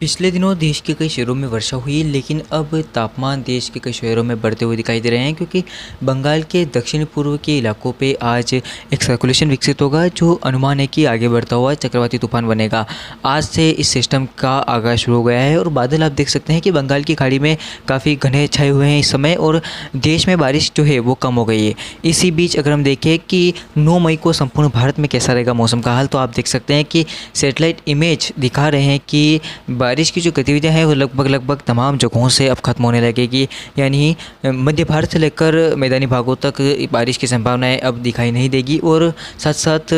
पिछले दिनों देश के कई शहरों में वर्षा हुई, लेकिन अब तापमान देश के कई शहरों में बढ़ते हुए दिखाई दे रहे हैं, क्योंकि बंगाल के दक्षिण पूर्व के इलाकों पे आज एक सर्कुलेशन विकसित होगा, जो अनुमान है कि आगे बढ़ता हुआ चक्रवाती तूफान बनेगा। आज से इस सिस्टम का आगाज़ शुरू हो गया है और बादल आप देख सकते हैं कि बंगाल की खाड़ी में काफ़ी घने छाए हुए हैं इस समय, और देश में बारिश जो है वो कम हो गई है। इसी बीच अगर हम देखें कि 9 मई को संपूर्ण भारत में कैसा रहेगा मौसम का हाल, तो आप देख सकते हैं कि सैटेलाइट इमेज दिखा रहे हैं कि बारिश की जो गतिविधियां हैं वो लगभग तमाम जगहों से अब खत्म होने लगेगी। यानी मध्य भारत से लेकर मैदानी भागों तक बारिश की संभावनाएं अब दिखाई नहीं देगी। और साथ साथ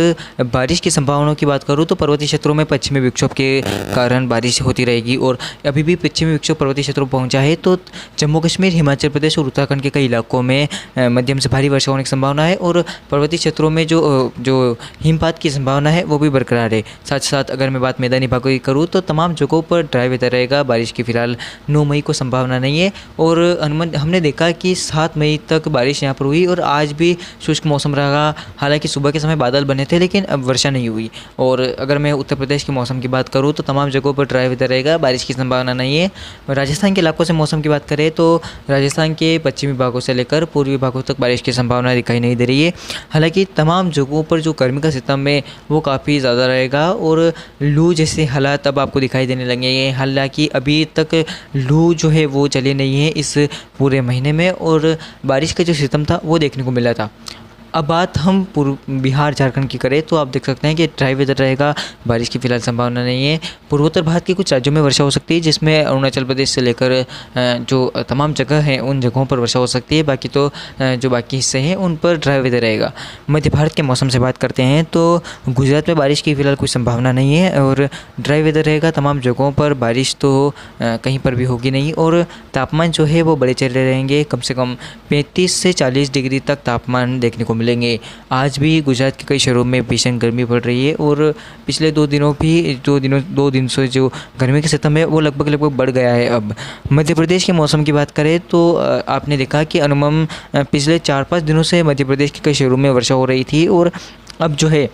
बारिश की संभावनाओं की बात करूँ तो पर्वतीय क्षेत्रों में पश्चिमी विक्षोभ के कारण बारिश होती रहेगी, और अभी भी पश्चिमी विक्षोभ पर्वतीय क्षेत्रों में पहुँचा है, तो जम्मू कश्मीर, हिमाचल प्रदेश और उत्तराखंड के कई इलाकों में मध्यम से भारी वर्षा होने की संभावना है, और पर्वतीय क्षेत्रों में जो हिमपात की संभावना है वो भी बरकरार है। साथ साथ अगर मैं बात मैदानी भागों की करूँ तो तमाम जगहों पर ड्राई वेदर रहेगा। बारिश की फ़िलहाल 9 मई को संभावना नहीं है, और अनुमान हमने देखा कि 7 मई तक बारिश यहाँ पर हुई और आज भी शुष्क मौसम रहा। हालांकि सुबह के समय बादल बने थे, लेकिन अब वर्षा नहीं हुई। और अगर मैं उत्तर प्रदेश के मौसम की बात करूँ तो तमाम जगहों पर ड्राई वेदर रहेगा, बारिश की संभावना नहीं है। राजस्थान के इलाकों से मौसम की बात करें तो राजस्थान के पश्चिमी भागों से लेकर पूर्वी भागों तक बारिश की संभावना दिखाई नहीं दे रही है। हालांकि तमाम जगहों पर जो गर्मी का सिस्टम है वो काफ़ी ज़्यादा रहेगा, और लू जैसे हालात अब आपको दिखाई देने लगे हैं। हालांकि अभी तक लू जो है वो चली नहीं है इस पूरे महीने में, और बारिश का जो सिस्टम था वो देखने को मिला था। अब बात हम पूर्व बिहार झारखंड की करें तो आप देख सकते हैं कि ड्राई वेदर रहेगा, बारिश की फ़िलहाल संभावना नहीं है। पूर्वोत्तर भारत के कुछ राज्यों में वर्षा हो सकती है, जिसमें अरुणाचल प्रदेश से लेकर जो तमाम जगह हैं उन जगहों पर वर्षा हो सकती है। बाकी तो जो बाकी हिस्से हैं उन पर ड्राई वेदर रहेगा। मध्य भारत के मौसम से बात करते हैं तो गुजरात में बारिश की फ़िलहाल कोई संभावना नहीं है, और ड्राई वेदर रहेगा तमाम जगहों पर। बारिश तो कहीं पर भी होगी नहीं, और तापमान जो है वो बड़े चले रहेंगे। कम से कम 35 से 40 डिग्री तक तापमान देखने को मिलेंगे। आज भी गुजरात के कई शहरों में भीषण गर्मी पड़ रही है, और पिछले 2 दिन से जो गर्मी का सिस्टम है वो लगभग बढ़ गया है। अब मध्य प्रदेश के मौसम की बात करें तो आपने देखा कि अनुमान पिछले 4-5 दिनों से मध्य प्रदेश के कई शहरों में वर्षा हो रही थी, और अब जो है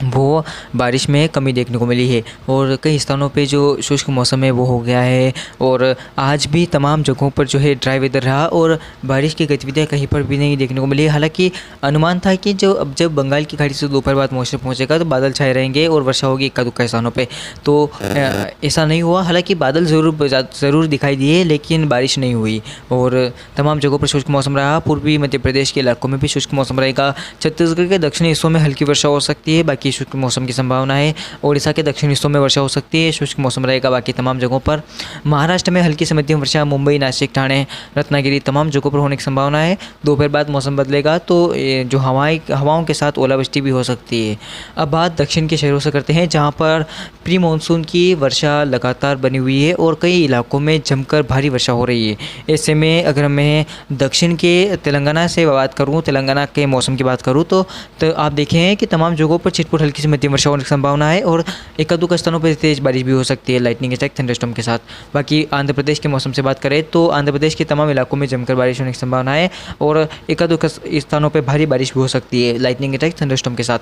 वो बारिश में कमी देखने को मिली है, और कई स्थानों पे जो शुष्क मौसम है वो हो गया है। और आज भी तमाम जगहों पर जो है ड्राई वेदर रहा, और बारिश की गतिविधियां कहीं पर भी नहीं देखने को मिली। हालांकि अनुमान था कि जब बंगाल की खाड़ी से दोपहर बाद मॉइस्चर पहुंचेगा तो बादल छाए रहेंगे और वर्षा होगी इक्का दुक्का स्थानों पर, तो ऐसा नहीं हुआ। हालांकि बादल ज़रूर दिखाई दिए, लेकिन बारिश नहीं हुई, और तमाम जगहों पर शुष्क मौसम रहा। पूर्वी मध्य प्रदेश के इलाकों में भी शुष्क मौसम रहेगा। छत्तीसगढ़ के दक्षिणी हिस्सों में हल्की वर्षा हो सकती है, बाकी शुष्क मौसम की संभावना है। ओडिशा के दक्षिणी हिस्सों में वर्षा हो सकती है, शुष्क मौसम रहेगा बाकी तमाम जगहों पर। महाराष्ट्र में हल्की से मध्यम वर्षा मुंबई, नासिक, ठाणे, रत्नागिरी तमाम जगहों पर होने की संभावना है। दोपहर बाद मौसम बदलेगा तो जो हवाओं के साथ ओलावृष्टि भी हो सकती है। अब बात दक्षिण के शहरों से करते हैं, जहाँ पर प्री मानसून की वर्षा लगातार बनी हुई है और कई इलाकों में जमकर भारी वर्षा हो रही है। ऐसे में अगर मैं दक्षिण के तेलंगाना से बात करूँ, तेलंगाना के मौसम की बात करूँ तो आप देखें कि तमाम जगहों पर छिटपुट हल्की से मध्यम वर्षा होने की संभावना है, और एकाध स्थानों पर तेज बारिश भी हो सकती है, लाइटनिंग अटैक, थंडरस्टॉर्म के साथ। बाकी आंध्र प्रदेश के मौसम से बात करें तो आंध्र प्रदेश के तमाम इलाकों में जमकर बारिश होने की संभावना है, और एकाध स्थानों पर भारी बारिश भी हो सकती है, लाइटनिंग अटैक, थंडरस्टॉर्म के साथ।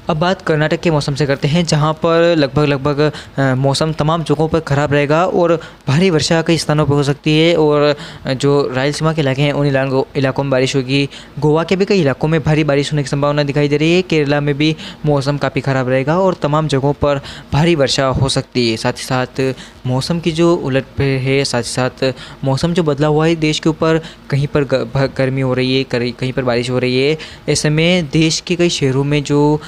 अब बात कर्नाटक के मौसम से करते हैं, जहां पर लगभग मौसम तमाम जगहों पर ख़राब रहेगा, और भारी वर्षा कई स्थानों पर हो सकती है, और जो रायलसीमा के इलाके हैं उन इलाकों में बारिश होगी। गोवा के भी कई इलाकों में भारी बारिश होने की संभावना दिखाई दे रही है। केरला में भी मौसम काफ़ी ख़राब रहेगा, और तमाम जगहों पर भारी वर्षा हो सकती है। साथ ही साथ मौसम की जो उलटफेर है, साथ ही साथ मौसम जो बदला हुआ है देश के ऊपर, कहीं पर गर्मी हो रही है, कहीं पर बारिश हो रही है। ऐसे में देश के कई शहरों में जो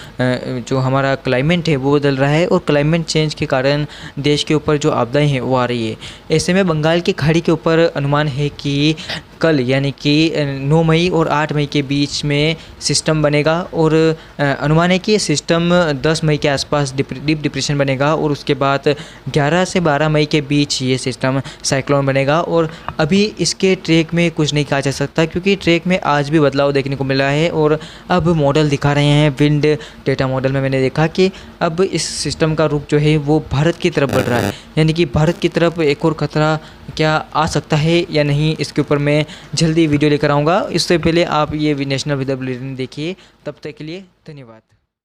हमारा क्लाइमेट है वो बदल रहा है, और क्लाइमेट चेंज के कारण देश के ऊपर जो आपदाएं हैं वो आ रही है। ऐसे में बंगाल की खाड़ी के ऊपर अनुमान है कि कल यानी कि 9 मई और 8 मई के बीच में सिस्टम बनेगा, और अनुमान है कि ये सिस्टम 10 मई के आसपास डीप डिप्रेशन बनेगा, और उसके बाद 11 से 12 मई के बीच ये सिस्टम साइक्लोन बनेगा। और अभी इसके ट्रैक में कुछ नहीं कहा जा सकता, क्योंकि ट्रैक में आज भी बदलाव देखने को मिला है, और अब मॉडल दिखा रहे हैं। विंड डेटा मॉडल में मैंने देखा कि अब इस सिस्टम का रुख जो है वो भारत की तरफ बढ़ रहा है, यानी कि भारत की तरफ एक और खतरा क्या आ सकता है या नहीं, इसके ऊपर मैं जल्दी वीडियो लेकर आऊँगा। इससे पहले आप ये नेशनल वेदर बुलेटिन देखिए। तब तक के लिए धन्यवाद।